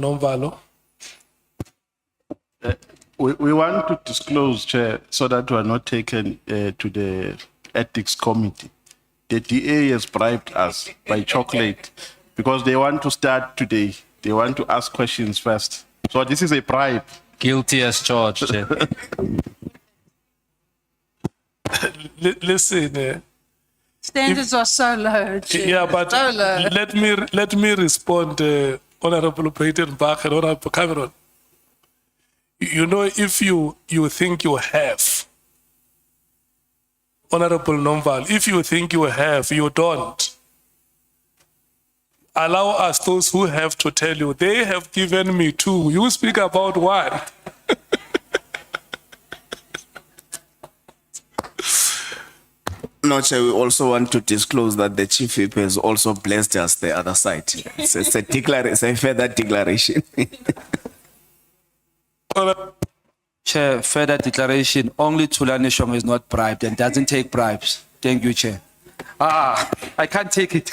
Nomvalo. We want to disclose, Chair, so that we are not taken to the ethics committee. The DA has bribed us by chocolate because they want to start today. They want to ask questions first. So this is a bribe. Guilty as charged. Listen, Standards are so low. Chair. yeah, but So low. let me respond, Honorable Peyton Bach and Honorable Cameron. You know, if you think you have, Honorable Nomval, if you think you have, you don't. Allow us, those who have, to tell you, they have given me 2. You speak about 1. No, Chair, we also want to disclose that the Chief Whip has also blessed us the other side. It's a further declaration. Chair, further declaration, only Tulani Shong is not bribed and doesn't take bribes. Thank you, Chair. I can't take it.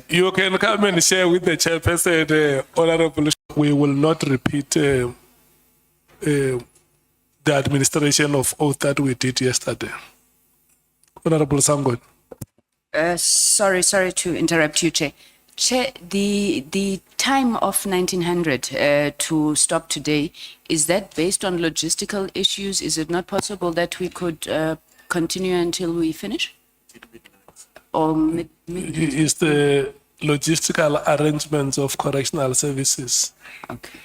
You can come and share with the chairperson, Honorable. We will not repeat the administration of oath that we did yesterday. Honorable Sangon. Sorry to interrupt you, Chair. Chair, the time of 1900 to stop today, is that based on logistical issues? Is it not possible that we could continue until we finish? Or midnight? Is the logistical arrangements of correctional services. Okay.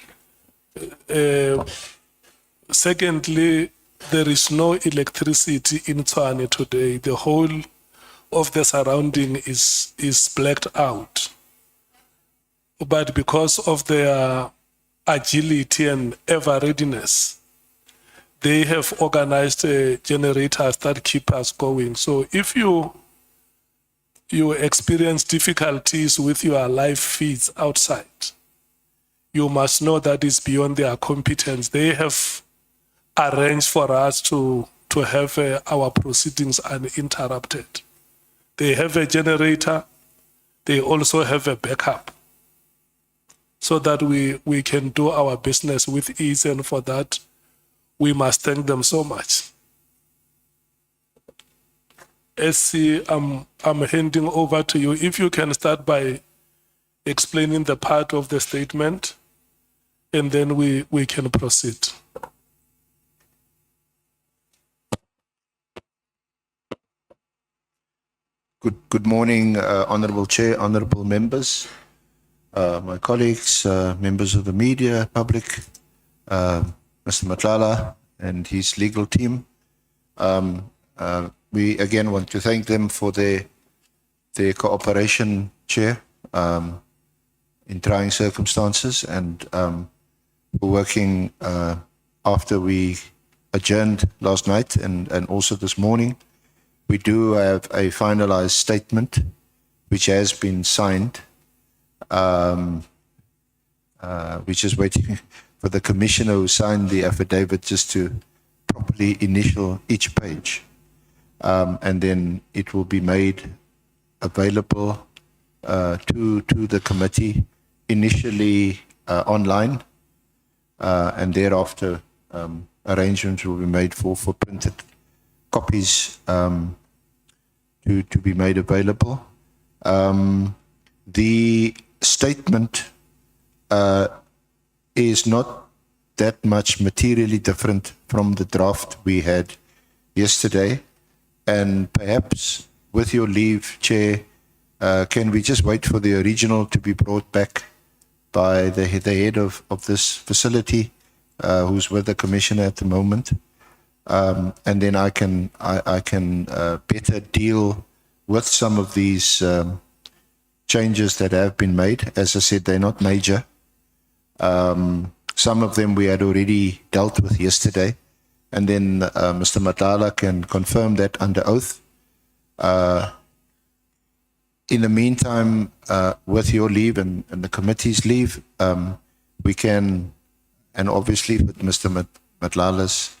Secondly, there is no electricity in Tshwane today. The whole of the surrounding is blacked out. But because of their agility and ever readiness, they have organized generators that keep us going. So if you experience difficulties with your live feeds outside, you must know that is beyond their competence. They have arranged for us to have our proceedings uninterrupted. They have a generator. They also have a backup so that we can do our business with ease, and for that, we must thank them so much. SC, I'm handing over to you. If you can start by explaining the part of the statement, and then we can proceed. Good morning, Honourable Chair, honourable members, my colleagues, members of the media, public, Mr. Matlala and his legal team. We again want to thank them for their cooperation, Chair, in trying circumstances, and for working after we adjourned last night and also this morning. We do have a finalized statement which has been signed, which is waiting for the commissioner who signed the affidavit just to properly initial each page. And then it will be made available to the committee, initially online, and thereafter arrangements will be made for printed copies to be made available. The statement is not that much materially different from the draft we had yesterday, and perhaps with your leave, Chair, can we just wait for the original to be brought back by the head of this facility, who's with the Commissioner at the moment? And then I can better deal with some of these changes that have been made. As I said, they're not major. Some of them we had already dealt with yesterday, and then Mr. Matlala can confirm that under oath. In the meantime, with your leave and the committee's leave, we can, and obviously with Mr. Matlala's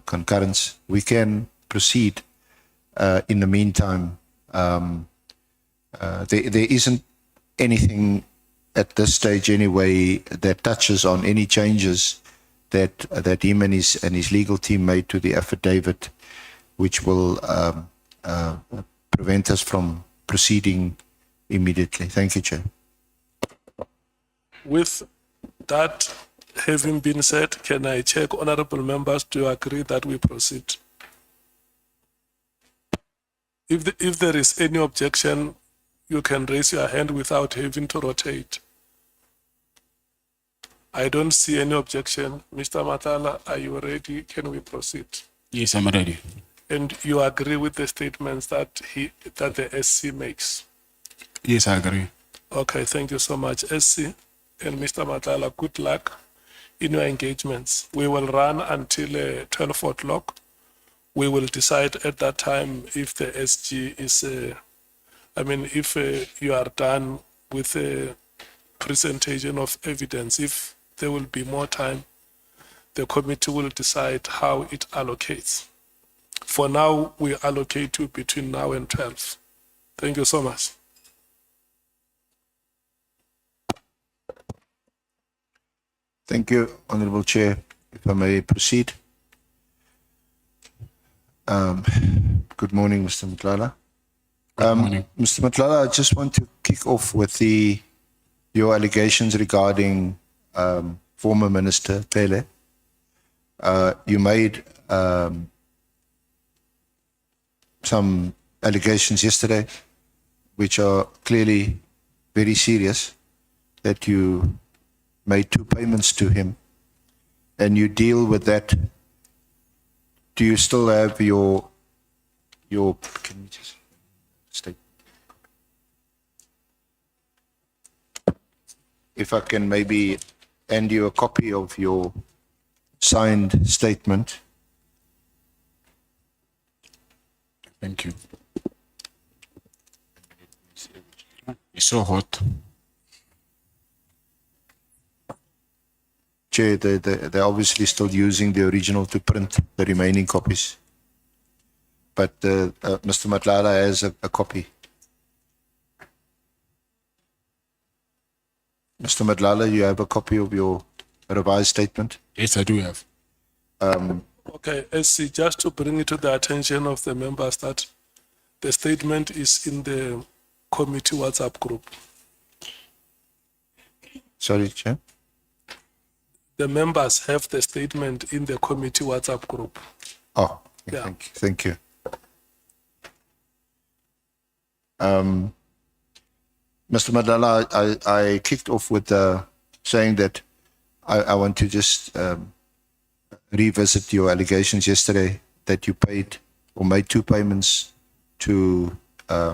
concurrence, we can proceed. In the meantime, there isn't anything at this stage anyway, that touches on any changes that him and his legal team made to the affidavit, which will prevent us from proceeding immediately. Thank you, Chair. With that having been said, can I check, honorable members, do you agree that we proceed? If there is any objection, you can raise your hand without having to rotate. I don't see any objection. Mr. Matlala, are you ready? Can we proceed? Yes, I'm ready. And you agree with the statements that the SC makes? Yes, I agree. Okay, thank you so much, SC. And Mr. Matlala, good luck in your engagements. We will run until 12 o'clock. We will decide at that time if the SG is, if you are done with the presentation of evidence. If there will be more time, the committee will decide how it allocates. For now, we allocate you between now and 12. Thank you so much. Thank you, Honorable Chair. If I may proceed. Good morning, Mr. Matlala. Good morning. Mr. Matlala, I just want to kick off with your allegations regarding former Minister Cele. You made some allegations yesterday, which are clearly very serious, that you made 2 payments to him, and you deal with that. Do you still have your can you just state? If I can maybe hand you a copy of your signed statement. Thank you. It's so hot. Chair, they're obviously still using the original to print the remaining copies. But Mr. Matlala has a copy. Mr. Matlala, you have a copy of your revised statement? Yes, I do have. Okay, SC, just to bring it to the attention of the members that the statement is in the committee WhatsApp group. Sorry, Chair. The members have the statement in the committee WhatsApp group. Oh, Yeah. thank you. Mr. Matlala, I kicked off with saying that I want to just revisit your allegations yesterday that you paid or made 2 payments to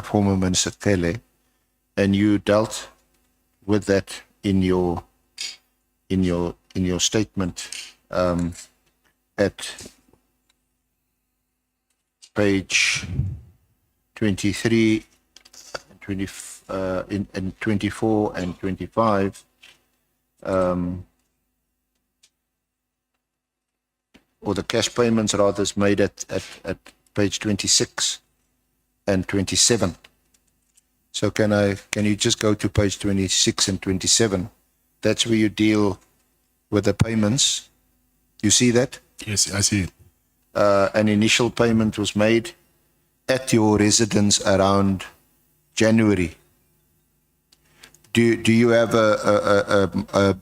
former Minister Cele, and you dealt with that in your statement at page 23, 24 and 25, or the cash payments rather is made at page 26 and 27. So can you just go to page 26 and 27? That's where you deal with the payments. You see that? Yes, I see it. An initial payment was made at your residence around January. Do you have a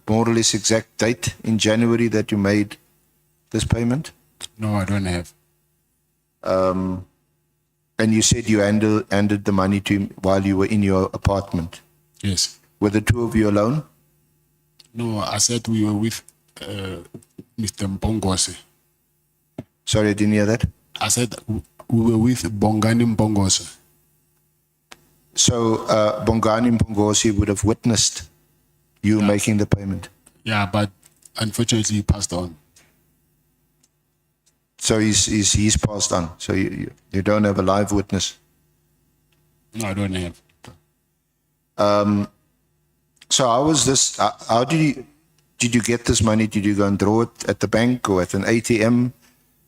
more or less exact date in January that you made this payment? No, I don't have. And you said you handed the money to him while you were in your apartment. Yes. Were the 2 of you alone? No, I said we were with Mr. Mbongose. Sorry, I didn't hear that. I said we were with Bongani Mbongose. So Bongani Mpongosi would have witnessed you making the payment. Yeah, but unfortunately he passed on. So he's passed on. So you don't have a live witness. No, I don't have. So how was this? How did you get this money? Did you go and draw it at the bank or at an ATM?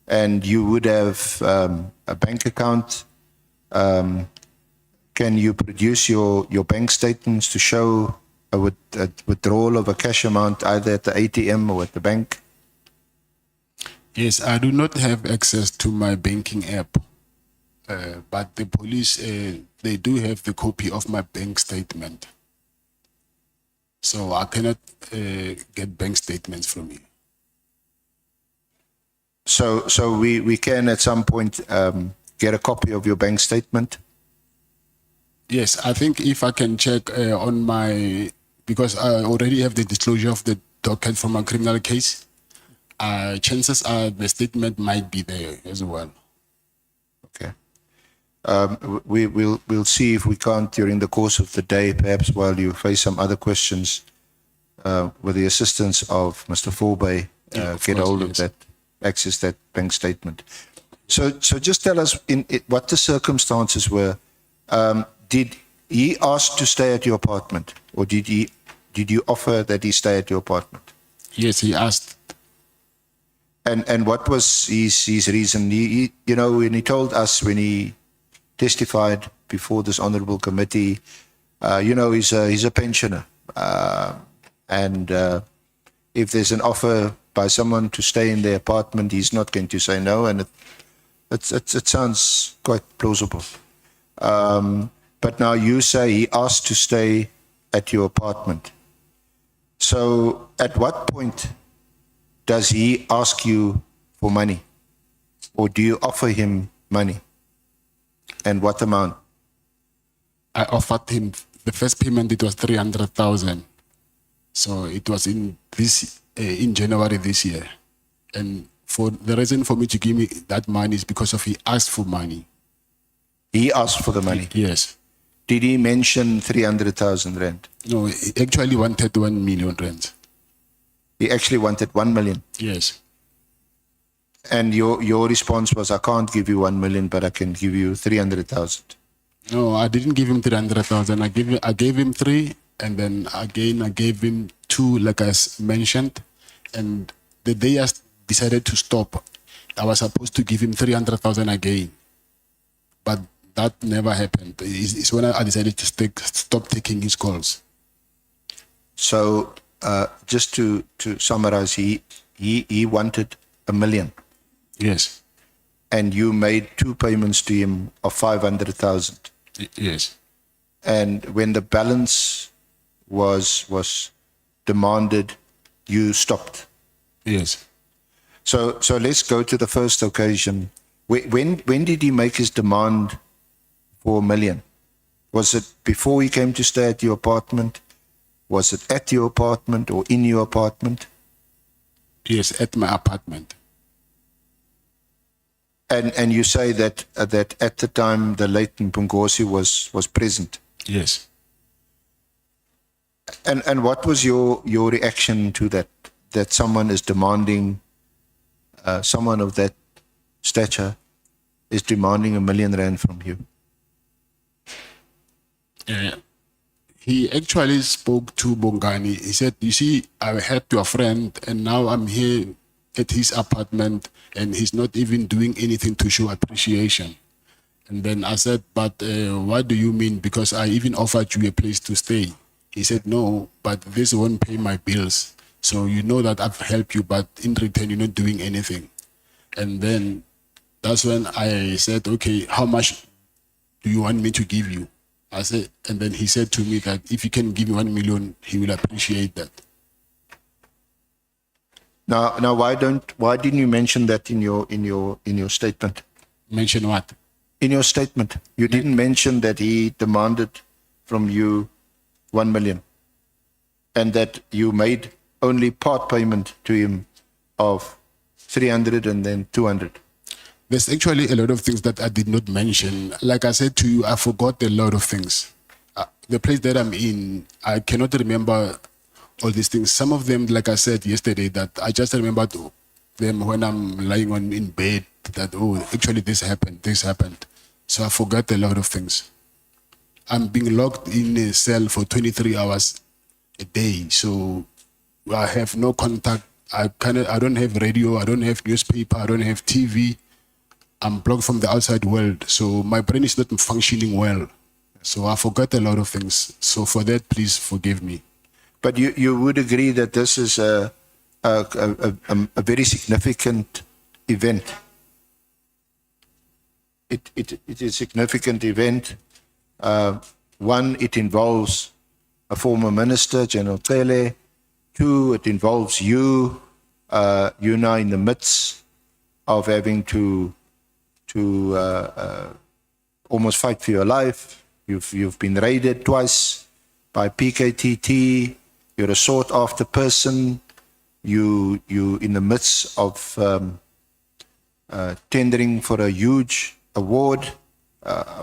And you would have a bank account. Can you produce your bank statements to show a withdrawal of a cash amount either at the ATM or at the bank? Yes, I do not have access to my banking app, but the police, they do have the copy of my bank statement. So I cannot get bank statements from you. So we can at some point get a copy of your bank statement? Yes, I think if I can check on my, because I already have the disclosure of the docket from a criminal case, chances are the statement might be there as well. Okay. We'll see if we can't, during the course of the day, perhaps while you face some other questions, with the assistance of Mr. Forbay, get hold of that, access that bank statement. So just tell us what the circumstances were. Did he ask to stay at your apartment, or did you offer that he stay at your apartment? Yes, he asked. And what was his reason? He you know, when he told us, when he testified before this honourable committee, you know, he's a pensioner, and if there's an offer by someone to stay in their apartment, he's not going to say no, and it sounds quite plausible. But now you say he asked to stay at your apartment. So at what point does he ask you for money? Or do you offer him money? And what amount? I offered him the first payment, it was 300,000. So it was in January this year. And for the reason for me to give me that money is because of he asked for money. He asked for the money? Yes. Did he mention 300,000 rand? No, he actually wanted 1 million rand. He actually wanted 1 million? Yes. And your response was, I can't give you 1 million, but I can give you 300,000. No, I didn't give him 300,000. I gave him 3, and then again I gave him 2, like I mentioned. And the day I decided to stop, I was supposed to give him 300,000 again, but that never happened. It's when I decided to stop taking his calls. So just to summarize, he wanted 1 million. Yes. And you made 2 payments to him of 500,000. Yes. And when the balance was demanded, you stopped. Yes. So let's go to the first occasion. When did he make his demand for 1 million? Was it before he came to stay at your apartment? Was it at your apartment or in your apartment? Yes, at my apartment. And you say that at the time the late Mpungosi was present. Yes. And what was your reaction to that someone is demanding, someone of that stature is demanding 1 million rand from you? He actually spoke to Bongani. He said, you see, I had your friend and now I'm here at his apartment and he's not even doing anything to show appreciation. And then I said, but what do you mean? Because I even offered you a place to stay. He said, no, but this won't pay my bills. So you know that I've helped you, but in return, you're not doing anything. And then that's when I said, okay, how much do you want me to give you? I said, and then he said to me that if you can give me 1 million, he will appreciate that. Now, why didn't you mention that in your statement? Mention what? In your statement, you didn't mention that he demanded from you 1 million, and that you made only part payment to him of 300 and then 200. There's actually a lot of things that I did not mention. Like I said to you, I forgot a lot of things. The place that I'm in, I cannot remember all these things. Some of them, like I said yesterday, that I just remembered them when I'm lying in bed, that, oh, actually this happened. So I forgot a lot of things. I'm being locked in a cell for 23 hours a day. So I have no contact. I don't have radio. I don't have newspaper. I don't have TV. I'm blocked from the outside world. So my brain is not functioning well. So I forgot a lot of things. So for that, please forgive me. But you would agree that this is a very significant event. It is a significant event. One, it involves a former minister, General Cele. Two, it involves you. You're now in the midst of having to almost fight for your life. You've been raided twice by PKTT. You're a sought after person. You in the midst of tendering for a huge award,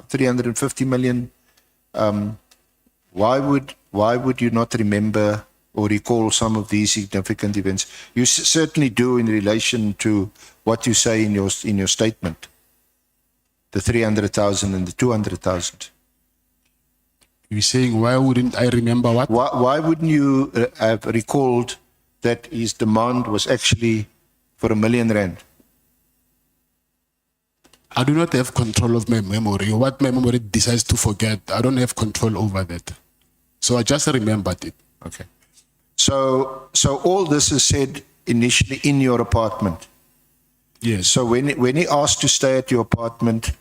350 million. Why would you not remember or recall some of these significant events? You certainly do in relation to what you say in your statement, the 300,000 and the 200,000. You're saying, why wouldn't I remember what? Why wouldn't you have recalled that his demand was actually for R1 million? I do not have control of my memory. What my memory decides to forget, I don't have control over that. So I just remembered it. Okay. So all this is said initially in your apartment. Yes. So when he asked to stay at your apartment,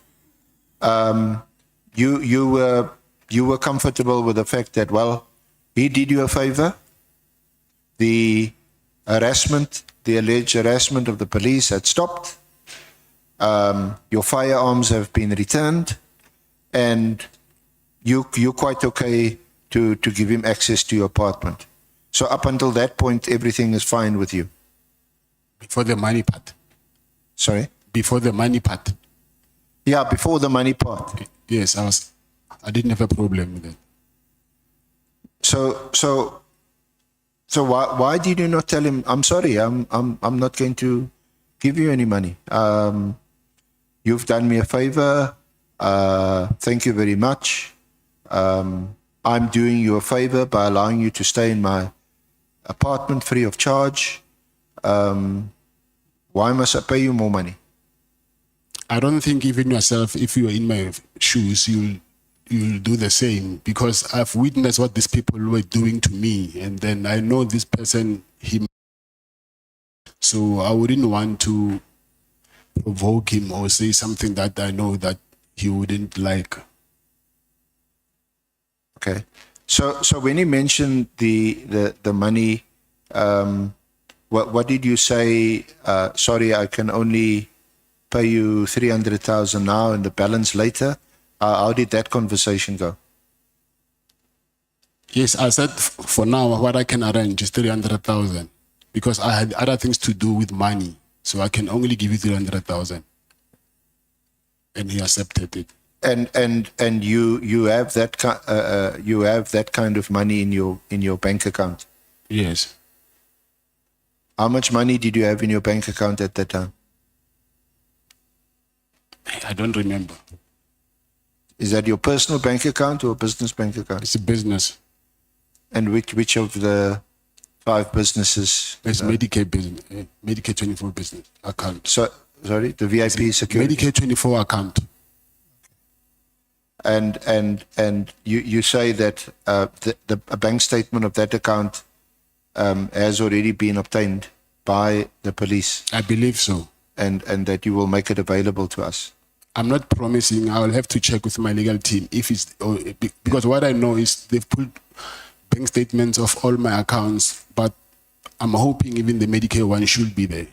you were comfortable with the fact that, well, he did you a favor. The harassment, the alleged harassment of the police had stopped. Your firearms have been returned, and you're quite okay to give him access to your apartment. So up until that point, everything is fine with you. Before the money part. Sorry? Before the money part. Yeah, before the money part. Yes, I didn't have a problem with it. So why did you not tell him, I'm sorry, I'm not going to give you any money. You've done me a favor. Thank you very much. I'm doing you a favor by allowing you to stay in my apartment free of charge. Why must I pay you more money? I don't think even yourself, if you're in my shoes, you'll do the same, because I've witnessed what these people were doing to me, and then I know this person, so I wouldn't want to provoke him or say something that I know that he wouldn't like. Okay. So when you mentioned the money, what did you say? Sorry, I can only pay you 300,000 now and the balance later. How did that conversation go? Yes, I said for now what I can arrange is 300,000, because I had other things to do with money, so I can only give you 300,000, and he accepted it. And you have that kind of money in your bank account. Yes. How much money did you have in your bank account at that time? I don't remember. Is that your personal bank account or a business bank account? It's a business. And which of the 5 businesses? It's Medicare business, Medicare 24 business account. So sorry, the VIP security. Medicare 24 account. And you say that a bank statement of that account has already been obtained by the police. I believe so. And that you will make it available to us. I'm not promising. I will have to check with my legal team if it's, because what I know is they've put bank statements of all my accounts, but I'm hoping even the Medicare one should be there.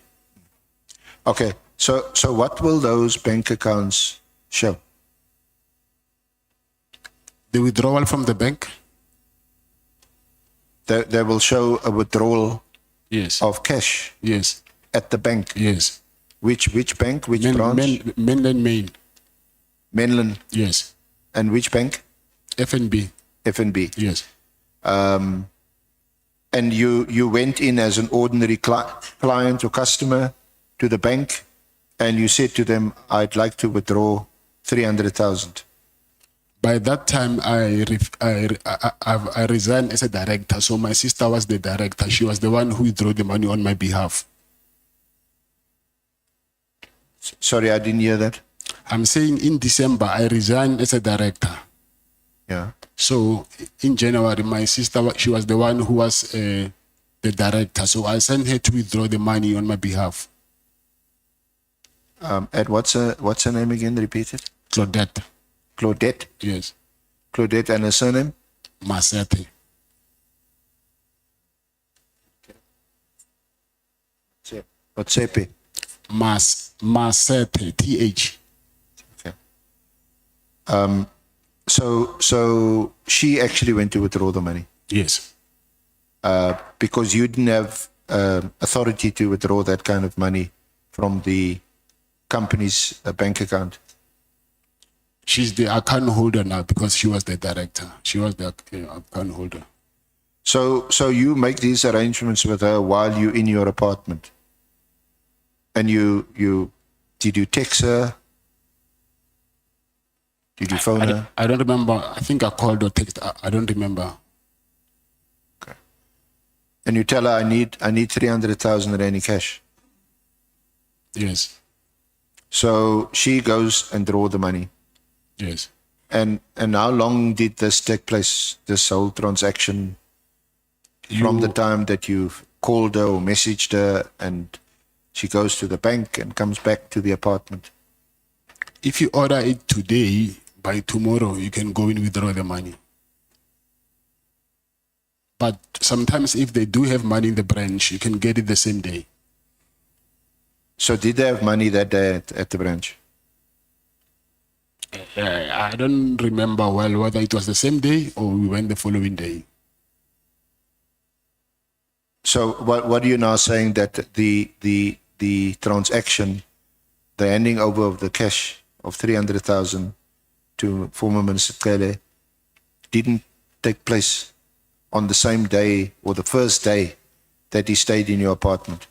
Okay. So what will those bank accounts show? The withdrawal from the bank? They will show a withdrawal Yes. of cash Yes. at the bank. Yes. Which bank? Which branch? Mainland Main. Mainland. Yes. And which bank? FNB. FNB. Yes. And you went in as an ordinary client or customer to the bank, and you said to them, I'd like to withdraw 300,000. By that time, I resigned as a director. So my sister was the director. She was the one who withdrew the money on my behalf. Sorry, I didn't hear that. I'm saying in December, I resigned as a director. Yeah. So in January, my sister, she was the one who was the director. So I sent her to withdraw the money on my behalf. And what's her name again? Repeat it. Claudette, Claudette. yes, Claudette and her surname? Masete. Otsepe. Masete, TH. Okay. So she actually went to withdraw the money Yes, because you didn't have authority to withdraw that kind of money from the company's bank account. she's the account holder now because she was the director. She was the account holder. So you make these arrangements with her while you're in your apartment, and did you text her? Did you phone her? I don't remember. I think I called or text. I don't remember. Okay. And you tell her I need 300,000 rand in cash. Yes, So she goes and draw the money. yes. And how long did this take place? This whole transaction, from the time that you called her or messaged her, and she goes to the bank and comes back to the apartment. If you order it today, by tomorrow you can go and withdraw the money. But sometimes if they do have money in the branch, you can get it the same day. So did they have money that day at the branch? I don't remember well whether it was the same day or we went the following day. So what are you now saying, that the transaction, the handing over of the cash of 300,000 to former Minister Cele didn't take place on the same day or the first day that he stayed in your apartment?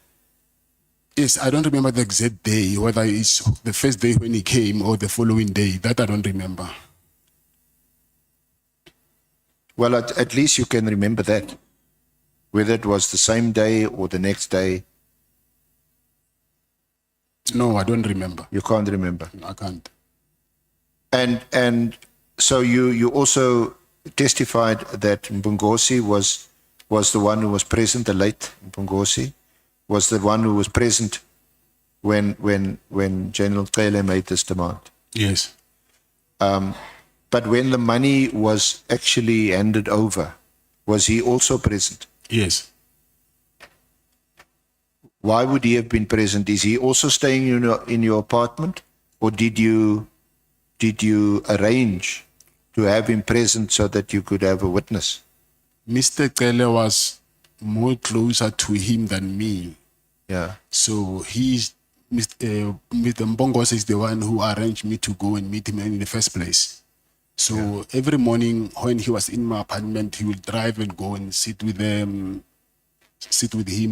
Yes, I don't remember the exact day, whether it's the first day when he came or the following day. That I don't remember. Well, at least you can remember that, whether it was the same day or the next day. No, I don't remember. You can't remember. I can't. And so you also testified that Mbongosi was the one who was present, the late Mbongosi was the one who was present when General Cele made this demand. Yes. But when the money was actually handed over, was he also present? Yes. Why would he have been present? Is he also staying in your apartment, or did you arrange to have him present so that you could have a witness? Mr. Cele was more closer to him than me. Yeah. So Mr. Mbongos is the one who arranged me to go and meet him in the first place. So every morning when he was in my apartment, he would drive and go and sit with him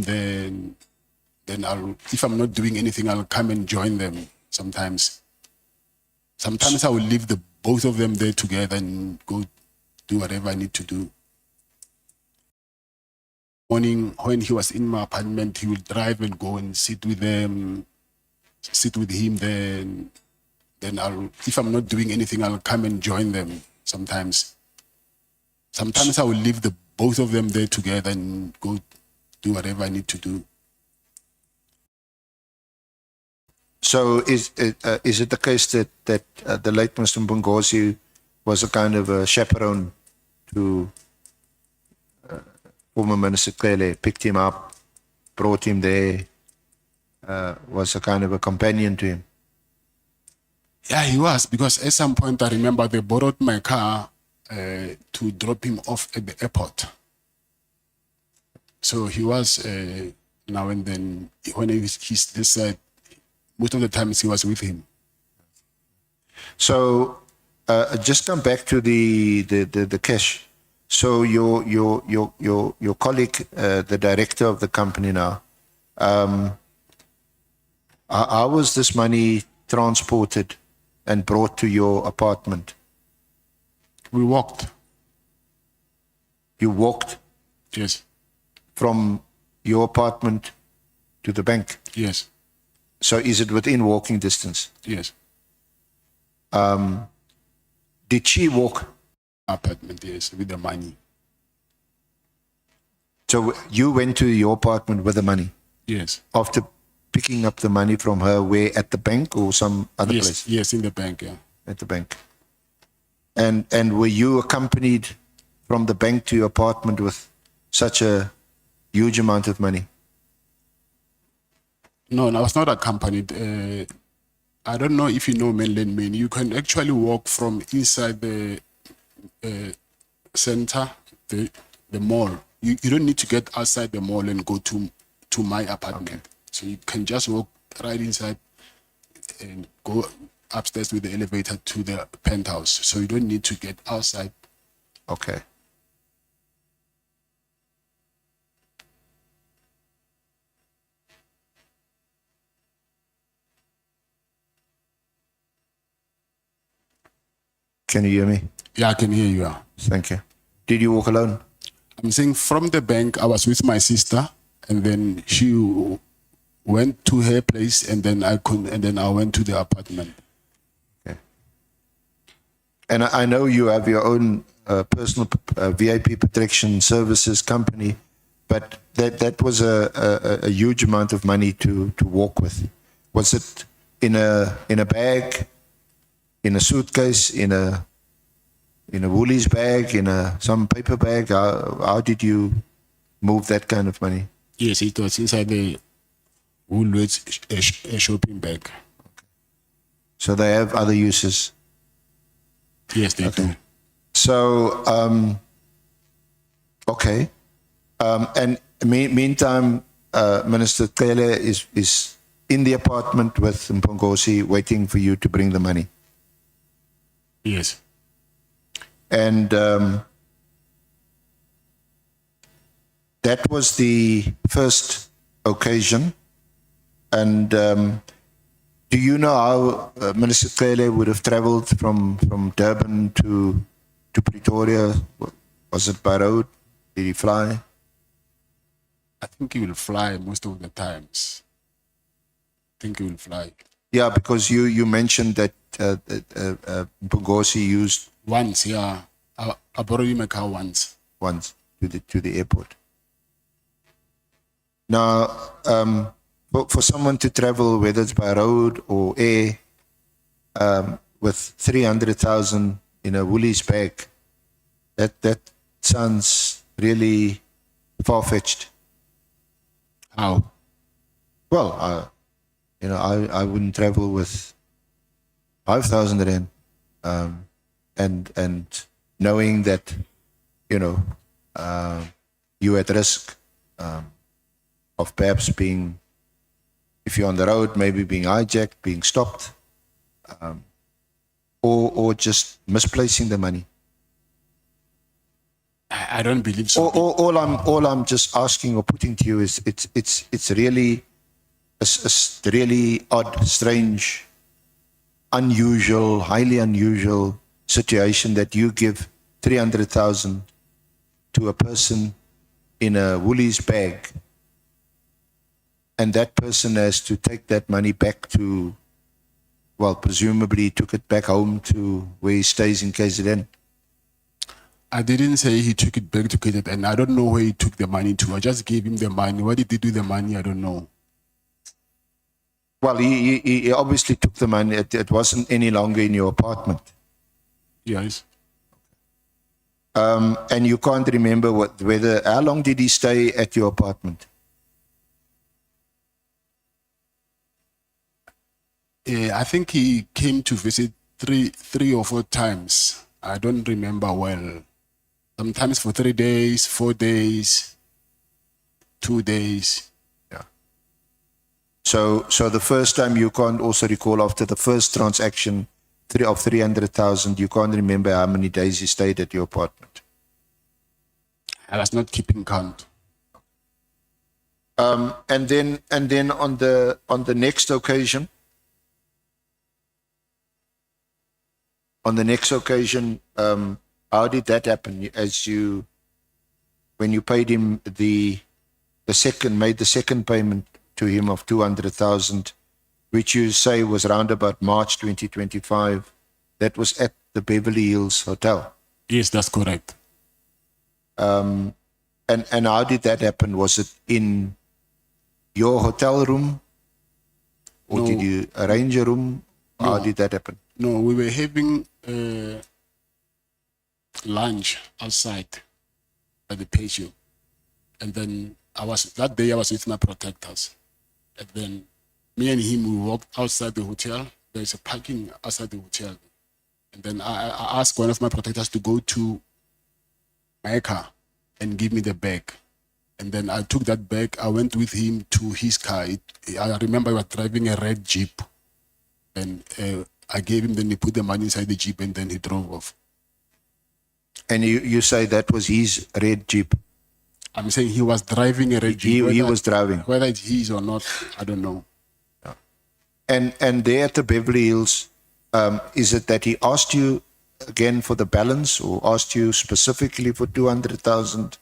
there. Then if I'm not doing anything, I'll come and join them sometimes. Sometimes I will leave the both of them there together and go do whatever I need to do. Morning when he was in my apartment, he would drive and go and sit with him there. Then if I'm not doing anything, I'll come and join them sometimes. Sometimes I will leave the both of them there together and go do whatever I need to do. So is it the case that the late Mr. Mbongosi was a kind of a chaperone to former Minister Cele, picked him up, brought him there, was a kind of a companion to him? Yeah, he was, because at some point I remember they borrowed my car to drop him off at the airport. So he was now and then, when he's this side, most of the times he was with him. So just come back to the cash. So your colleague, the director of the company now, how was this money transported and brought to your apartment? We walked. You walked Yes, from your apartment to the bank. yes, So is it within walking distance? yes. Did she walk? apartment, yes, with the money. So you went to your apartment with the money Yes. after picking up the money from her, where at the bank or some other Yes, place? yes, in the bank, yeah. At the bank. And were you accompanied from the bank to your apartment with such a huge amount of money? No, I was not accompanied. I don't know if you know mainland Maine. You can actually walk from inside the center, the mall. You don't need to get outside the mall and go to my apartment. So you can just walk right inside and go upstairs with the elevator to the penthouse. So you don't need to get outside. Okay. Can you hear me? Yeah, I can hear you. Yeah. Thank you. Did you walk alone? I'm saying from the bank, I was with my sister, and then she went to her place, and then I went to the apartment. Okay. And I know you have your own personal VIP protection services company, but that was a huge amount of money to walk with. Was it in a bag, in a suitcase, in a Woolies bag, in some paper bag? How did you move that kind of money? Yes, it was inside the Woolworths shopping bag. So they have other uses. Yes, they do. So, okay. And meantime, Minister Cele is in the apartment with Mpongosi waiting for you to bring the money. Yes. And that was the first occasion. And do you know how Minister Cele would have traveled from Durban to Pretoria? Was it by road? Did he fly? I think he will fly most of the times. I think he will fly. Yeah, because you mentioned that Mpongosi used Once, yeah. I borrowed him a car once. to the airport. Now, for someone to travel, whether it's by road or air, with 300,000 in a Woolies bag, that sounds really far-fetched. How? Well, I wouldn't travel with 5,000 rand, and knowing that, you're at risk of perhaps being, if you're on the road, maybe being hijacked, being stopped, or just misplacing the money. I don't believe so. All I'm just asking or putting to you is it's really a really odd, strange, unusual, highly unusual situation that you give 300,000 to a person in a Woolies bag, and that person has to take that money back to, well, presumably he took it back home to where he stays in KZN. I didn't say he took it back to KZN, and I don't know where he took the money to. I just gave him the money. What did he do with the money? I don't know. Well, he obviously took the money. It wasn't any longer in your apartment. Yes. And you can't remember how long did he stay at your apartment? I think he came to visit three or four times. I don't remember well. Sometimes for 3 days, 4 days, 2 days. Yeah. So the first time you can't also recall, after the first transaction of 300,000, you can't remember how many days he stayed at your apartment. I was not keeping count. And then on the next occasion, how did that happen? When you paid him made the second payment to him of 200,000, which you say was around about March 2025, that was at the Beverly Hills Hotel. Yes, that's correct. And how did that happen? Was it in your hotel room? Or No. did you arrange a room? How No. did that happen? No, we were having lunch outside at the patio. And then that day I was with my protectors. And then me and him, we walked outside the hotel. There's a parking outside the hotel. And then I asked one of my protectors to go to my car and give me the bag. And then I took that bag. I went with him to his car. I remember I was driving a red Jeep. And I gave him, then he put the money inside the Jeep and then he drove off. And you say that was his red Jeep. I'm saying he was driving a red Jeep. He was driving. Whether it's his or not, I don't know. And there at the Beverly Hills, is it that he asked you again for the balance or asked you specifically for 200,000?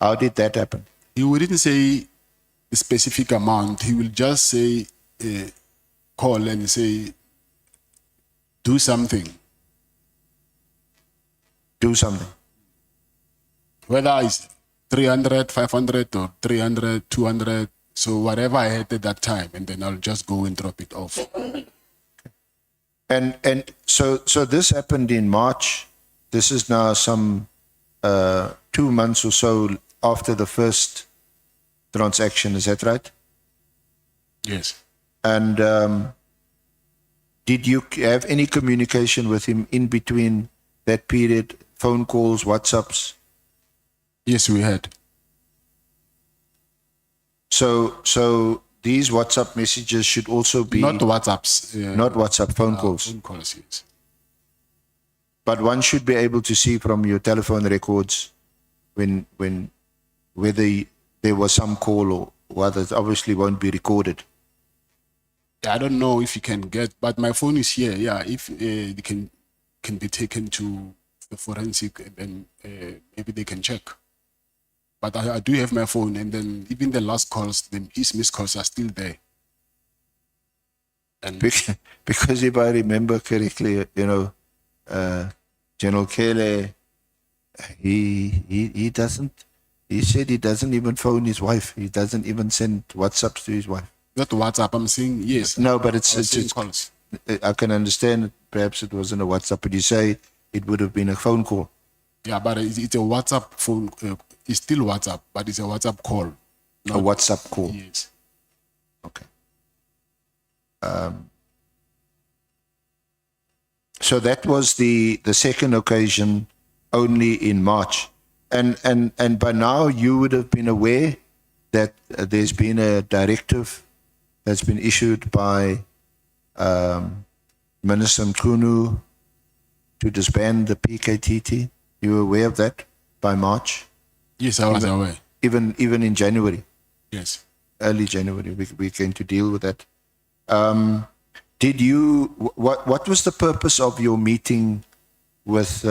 How did that happen? He wouldn't say a specific amount. He will just say, call and say, do something. Do something. Whether it's 300, 500 or 300, 200. So whatever I had at that time, and then I'll just go and drop it off. And so this happened in March. This is now some 2 months or so after the first transaction. Is that right? Yes. And did you have any communication with him in between that period? Phone calls, WhatsApps? Yes, we had. So these WhatsApp messages should also be Not WhatsApps. not WhatsApp, phone calls. Phone calls, yes. But one should be able to see from your telephone records whether there was some call or whether it obviously won't be recorded. I don't know if you can get, but my phone is here. Yeah, if it can be taken to the forensic, and then maybe they can check. But I do have my phone, and then even the last calls, his missed calls are still there. And Because if I remember correctly, General Cele, he said he doesn't even phone his wife. He doesn't even send WhatsApps to his wife. not WhatsApp, I'm saying yes. No, but it's saying calls. I can understand it. Perhaps it wasn't a WhatsApp, but you say it would have been a phone call. Yeah, but it's a WhatsApp phone. It's still WhatsApp, but it's a WhatsApp call. A WhatsApp call. Yes. Okay. So that was the second occasion, only in March, and by now you would have been aware that there's been a directive that's been issued by Minister Mchunu to disband the PKTT. You were aware of that by March, Yes, I was aware. even in January. Yes. Early January, we're going to deal with that. What was the purpose of your meeting with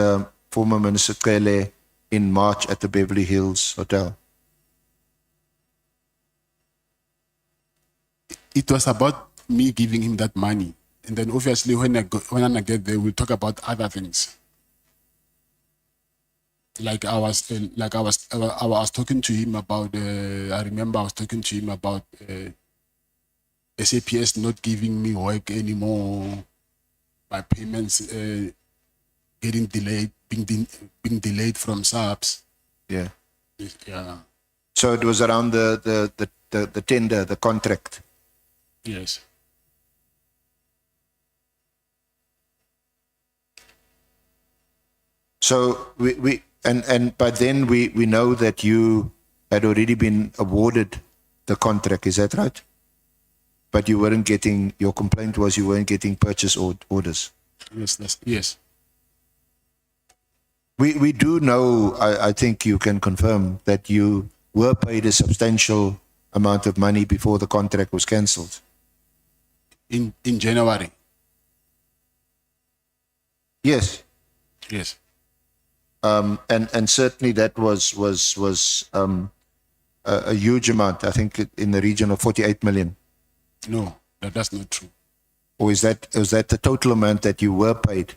former Minister Cele in March at the Beverly Hills Hotel? It was about me giving him that money, and then obviously when I get there, we'll talk about other things. Like I was talking to him about. I remember I was talking to him about SAPS not giving me work anymore. My payments getting delayed, being delayed from SAPS. Yeah. Yeah. So it was around the tender, the contract. Yes. So and by then we know that you had already been awarded the contract. Is that right? But you weren't getting. Your complaint was you weren't getting purchase orders. Yes. Yes. We do know. I think you can confirm that you were paid a substantial amount of money before the contract was cancelled. In January. Yes. Yes. And certainly that was a huge amount. I think in the region of 48 million. No, that's not true. Or is that the total amount that you were paid?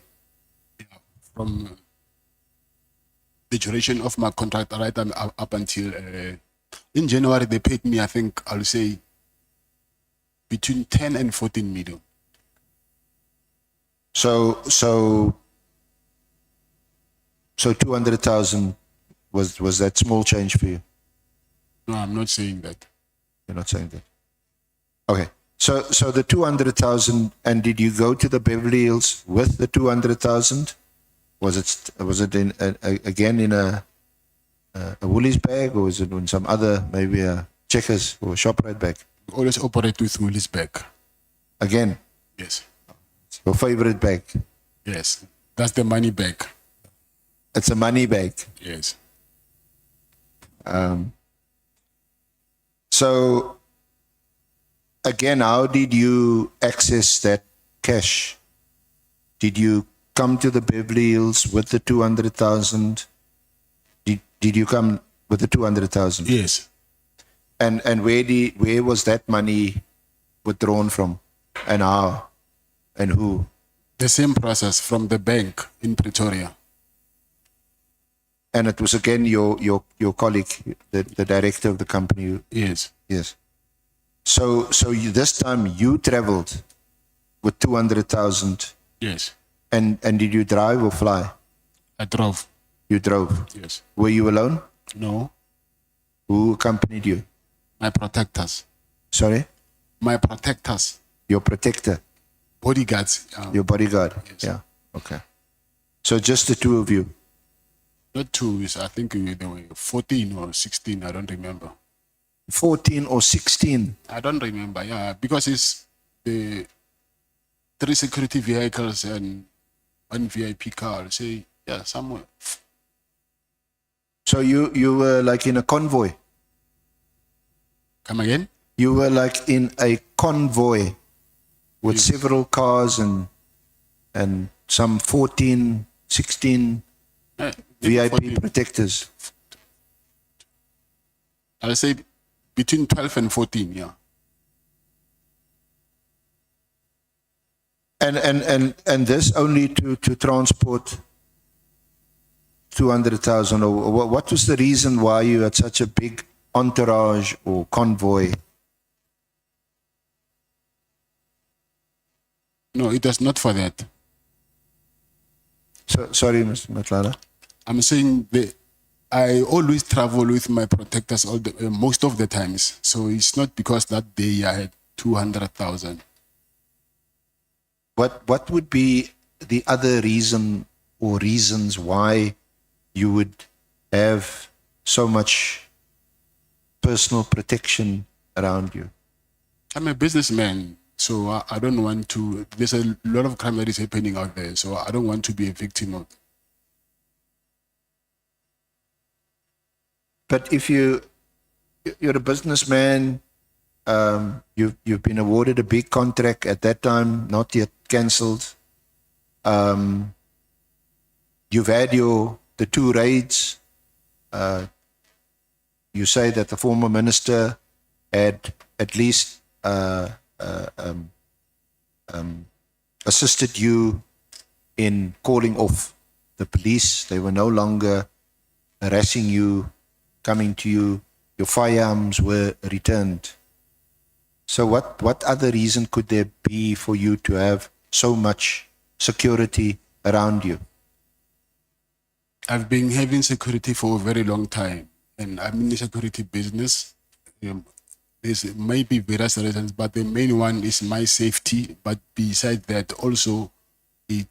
From the duration of my contract, right, up until in January they paid me, I think I'll say between 10 and 14 million. So 200,000 was that small change for you? No, I'm not saying that. You're not saying that. Okay. So the 200,000, and did you go to the Beverly Hills with the 200,000? Was it in again in a Woolies bag, or was it in some other, maybe a Checkers or ShopRite bag? Always operate with Willis bag. Again, Yes. your favorite bag. Yes. That's the money bag. It's a money bag. Yes. So again, how did you access that cash? Did you come to the Beverly Hills with the 200,000? Did you come with the 200,000? Yes. And where was that money withdrawn from, and how, and who? The same process from the bank in Pretoria. And it was again your colleague, the director of the company. Yes. Yes. So this time you traveled with 200,000, Yes. and did you drive or fly? I drove. You drove. Yes. Were you alone? No. Who accompanied you? My protectors. Sorry? My protectors. Your protector, Bodyguards. your bodyguard. Yes. Yeah. Okay. So just the two of you. Not two. I think they were 14 or 16. I don't remember. 14 or 16. I don't remember. Yeah, because it's the 3 security vehicles and 1 VIP car. Say, yeah, somewhere. So you were like in a convoy. Come again? You were like in a convoy with several cars and some 14, 16 Maybe VIP 14. protectors. I'll say between 12 and 14, yeah. And this only to transport 200,000, or what was the reason why you had such a big entourage or convoy? No, it was not for that. So, sorry, Mr. Matlala. I'm saying I always travel with my protectors most of the times. So it's not because that day I had 200,000. What would be the other reason or reasons why you would have so much personal protection around you? I'm a businessman, so I don't want to. There's a lot of crime that is happening out there, so I don't want to be a victim of. But if you're a businessman, you've been awarded a big contract at that time, not yet cancelled. You've had the 2 raids. You say that the former minister had at least assisted you in calling off the police. They were no longer harassing you, coming to you. Your firearms were returned. So what other reason could there be for you to have so much security around you? I've been having security for a very long time, and I'm in the security business. There's maybe various reasons, but the main one is my safety. But besides that, also it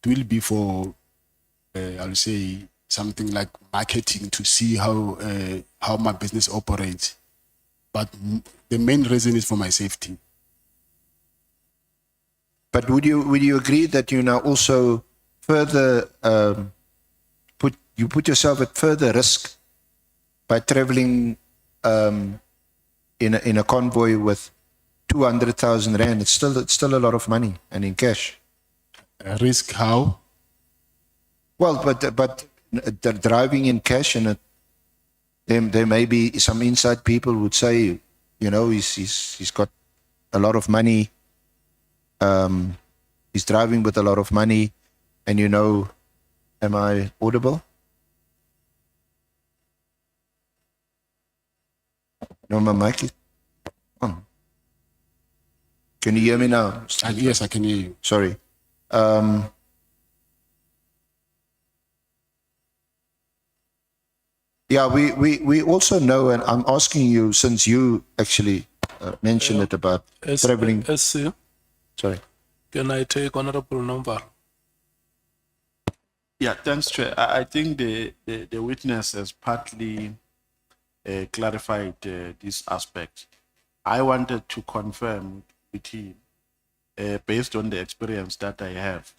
will be for, I'll say, something like marketing to see how my business operates. But the main reason is for my safety. But would you agree that you now also further put yourself at further risk by traveling in a convoy with 200,000 rand? It's still a lot of money, and in cash. Risk how? Well, but driving in cash, and there may be some inside people would say, he's got a lot of money. He's driving with a lot of money, and am I audible? No, my mic is on. Can you hear me now? Yes, I can hear you. Sorry. Yeah, we also know, and I'm asking you, since you actually mentioned it about traveling. SC, Sorry. can I take Honorable number? Yeah, thanks, Chair. I think the witness has partly clarified this aspect. I wanted to confirm with him, based on the experience that I have,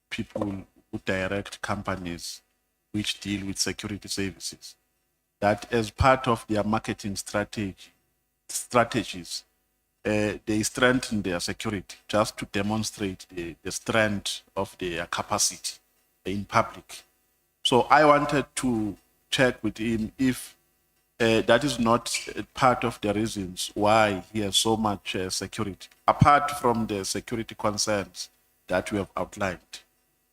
people who direct companies which deal with security services, that as part of their marketing strategies, they strengthen their security just to demonstrate the strength of their capacity in public. So I wanted to check with him if that is not part of the reasons why he has so much security, apart from the security concerns that we have outlined.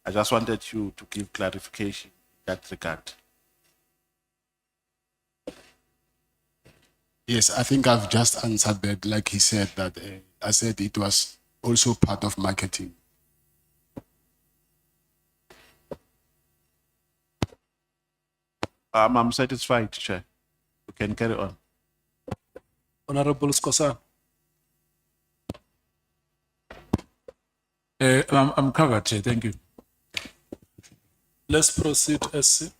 I just wanted you to give clarification in that regard. Yes, I think I've just answered that. Like he said that, I said it was also part of marketing. I'm satisfied, Chair. You can carry on. Honorable Skosan. I'm covered, Chair. Thank you. Let's proceed, SC.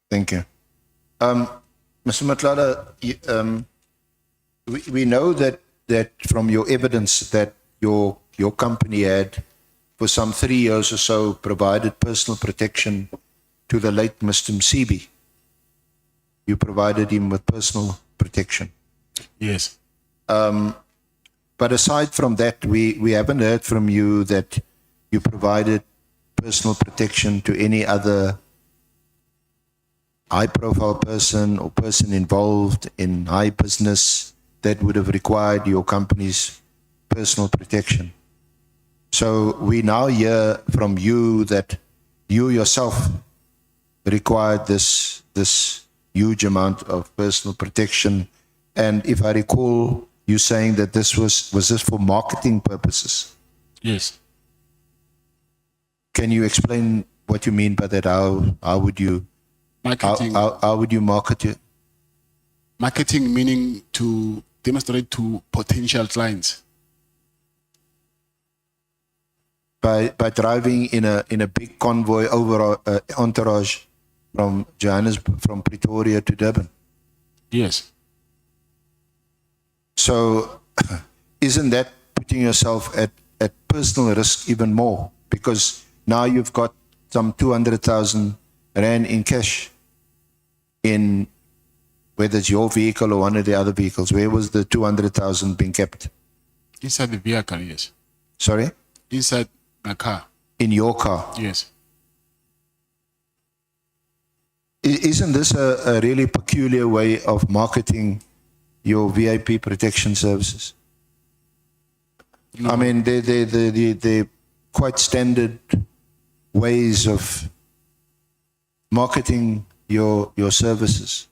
Thank you. Mr. Matlala, we know that from your evidence that your company had, for some 3 years or so, provided personal protection to the late Mr. Msibi. You provided him with personal protection. Yes. But aside from that, we haven't heard from you that you provided personal protection to any other high-profile person or person involved in high business that would have required your company's personal protection. So we now hear from you that you yourself required this huge amount of personal protection. And if I recall, you saying that this was this for marketing purposes? Yes. Can you explain what you mean by that? How would you Marketing. how would you market it? Marketing meaning to demonstrate to potential clients. By driving in a big convoy over entourage from from Pretoria to Durban. Yes. So isn't that putting yourself at personal risk even more? Because now you've got some 200,000 Rand in cash in whether it's your vehicle or one of the other vehicles. Where was the 200,000 being kept? Inside the vehicle, yes. Sorry? Inside my car, In your car. yes. Isn't this a really peculiar way of marketing your VIP protection services? I mean, they're quite standard ways of marketing your services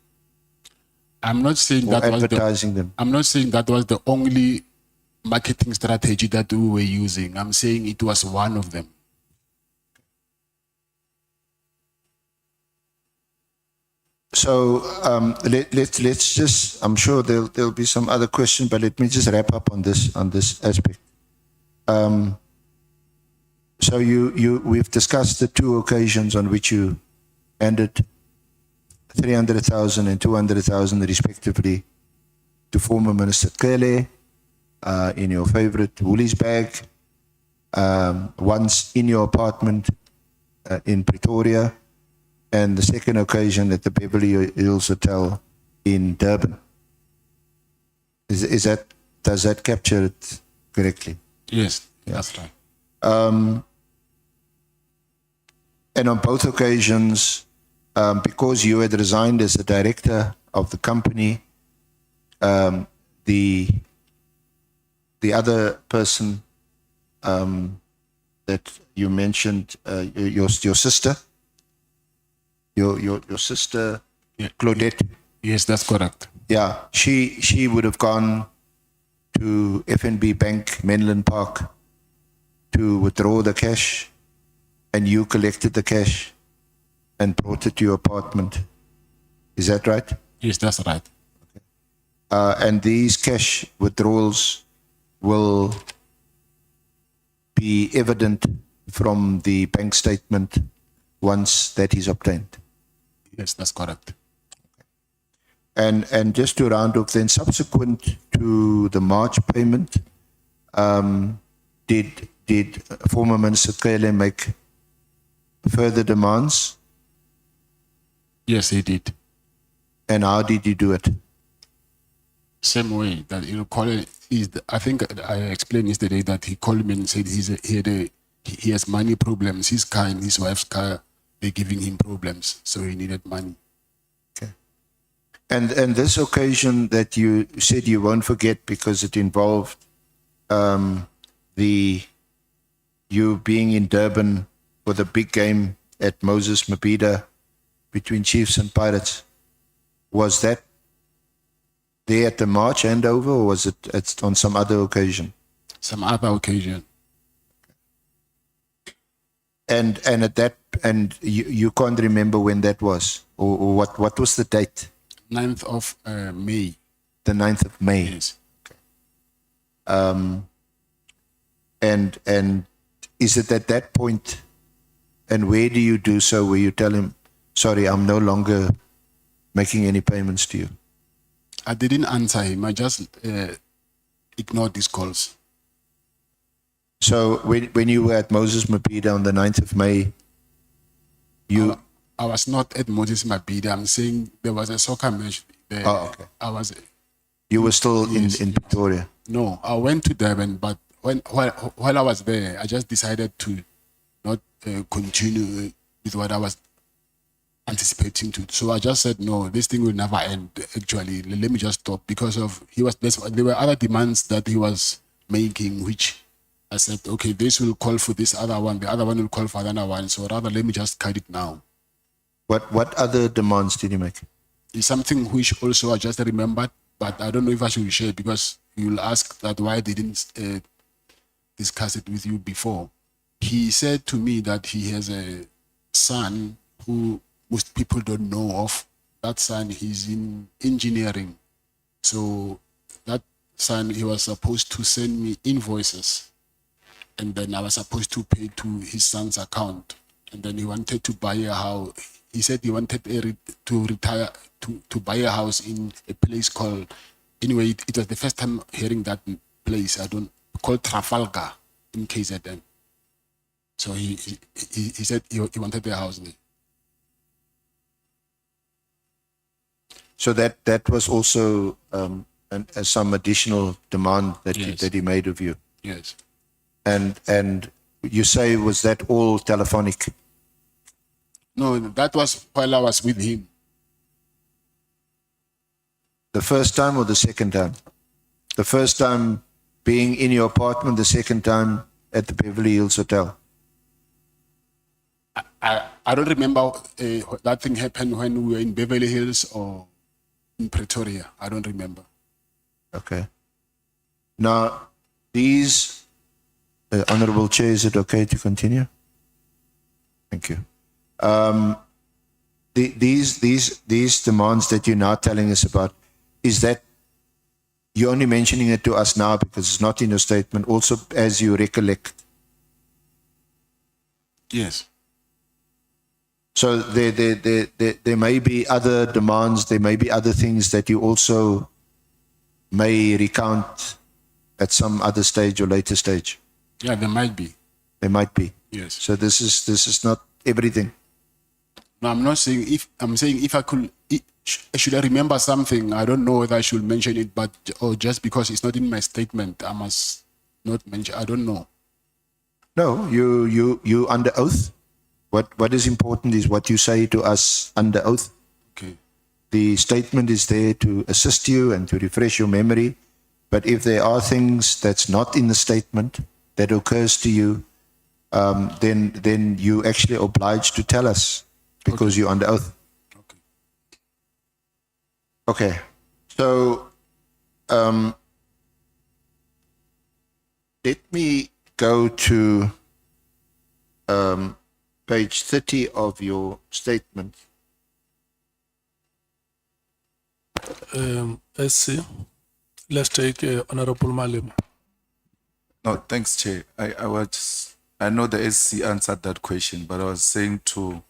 I'm not saying or that was advertising them. I'm not saying that was the only marketing strategy that we were using. I'm saying it was one of them. So let's just. I'm sure there'll be some other questions, but let me just wrap up on this aspect. So we've discussed the two occasions on which you handed 300,000 and 200,000 respectively to former Minister Cele in your favorite Woolies bag. Once in your apartment in Pretoria, and the second occasion at the Beverly Hills Hotel in Durban. Does that capture it correctly? Yes, that's right. And on both occasions, because you had resigned as the director of the company, the other person that you mentioned, your sister, your sister Yeah. Claudette, Yes, that's correct. Yeah, she would have gone to FNB Bank, Menlyn Park, to withdraw the cash, and you collected the cash and brought it to your apartment. Is that right? Yes, that's right. And these cash withdrawals will be evident from the bank statement once that is obtained. Yes, that's correct. And just to round off, then subsequent to the March payment, did former Minister Cele make further demands, Yes, he did. and how did he do it? Same way that you call it is. I think I explained yesterday that he called me and said he has money problems. His car and his wife's car, they're giving him problems, so he needed money. Okay. And this occasion that you said you won't forget because it involved you being in Durban for the big game at Moses Mabhida between Chiefs and Pirates. Was that there at the March handover, or was it on some other occasion? Some other occasion. And at that, and you can't remember when that was, or what was the date? 9th of May. The 9th of May. Yes. And is it at that point, and where do you do so, where you tell him, sorry, I'm no longer making any payments to you? I didn't answer him. I just ignored these calls. So when you were at Moses Mabhida on the 9th of May, I was not at Moses Mabhida. I'm saying there was a soccer match there. Oh, okay. You were still in Pretoria. No, I went to Durban, but while I was there, I just decided to not continue with what I was anticipating to. So I just said, no, this thing will never end. Actually, let me just stop because of there were other demands that he was making, which I said, okay, this will call for this other one, the other one will call for another one. So rather, let me just cut it now. What other demands did he make? It's something which also I just remembered, but I don't know if I should share because you'll ask that why they didn't discuss it with you before. He said to me that he has a son who most people don't know of. That son is in engineering. So that son, he was supposed to send me invoices, and then I was supposed to pay to his son's account. And then he wanted to buy a house. He said he wanted to retire, to buy a house in a place called, anyway, it was the first time hearing that place, called Trafalgar in KZN. So he said he wanted a house there. So that was also some additional demand that Yes. that he made of you. Yes. And you say, was that all telephonic? No, that was while I was with him. The first time or the second time? The first time being in your apartment, the second time at the Beverly Hills Hotel. I don't remember that thing happened when we were in Beverly Hills or in Pretoria. I don't remember. Okay. Now, these, Honorable Chair, is it okay to continue? Thank you. These demands that you're now telling us about, is that you're only mentioning it to us now because it's not in your statement, also as you recollect? Yes. So there may be other demands, there may be other things that you also may recount at some other stage or later stage. Yeah, there might be. There might be. Yes. So this is not everything. No, I'm not saying if. I'm saying if I could. Should I remember something? I don't know whether I should mention it, but or just because it's not in my statement, I must not mention. I don't know. No, you under oath. What is important is what you say to us under oath. Okay. The statement is there to assist you and to refresh your memory. But if there are things that's not in the statement that occurs to you, then you actually obliged to tell us because you're under oath. Okay. Okay, so let me go to page 30 of your statement. SC, let's take Honorable Malema. No, thanks, Chair. I know the SC answered that question, but I was saying to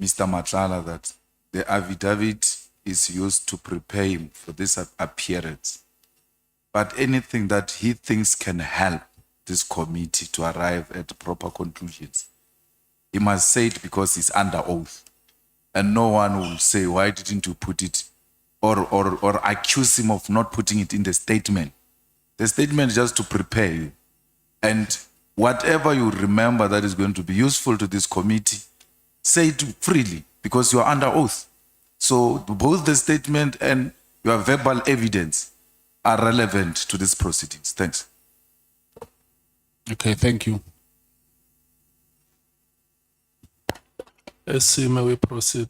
Mr. Matlala that the affidavit is used to prepare him for this appearance. But anything that he thinks can help this committee to arrive at proper conclusions, he must say it because he's under oath. And no one will say, why didn't you put it? Or accuse him of not putting it in the statement. The statement is just to prepare you. And whatever you remember that is going to be useful to this committee, say it freely because you are under oath. So both the statement and your verbal evidence are relevant to these proceedings. Thanks. Okay, thank you. SC, may we proceed?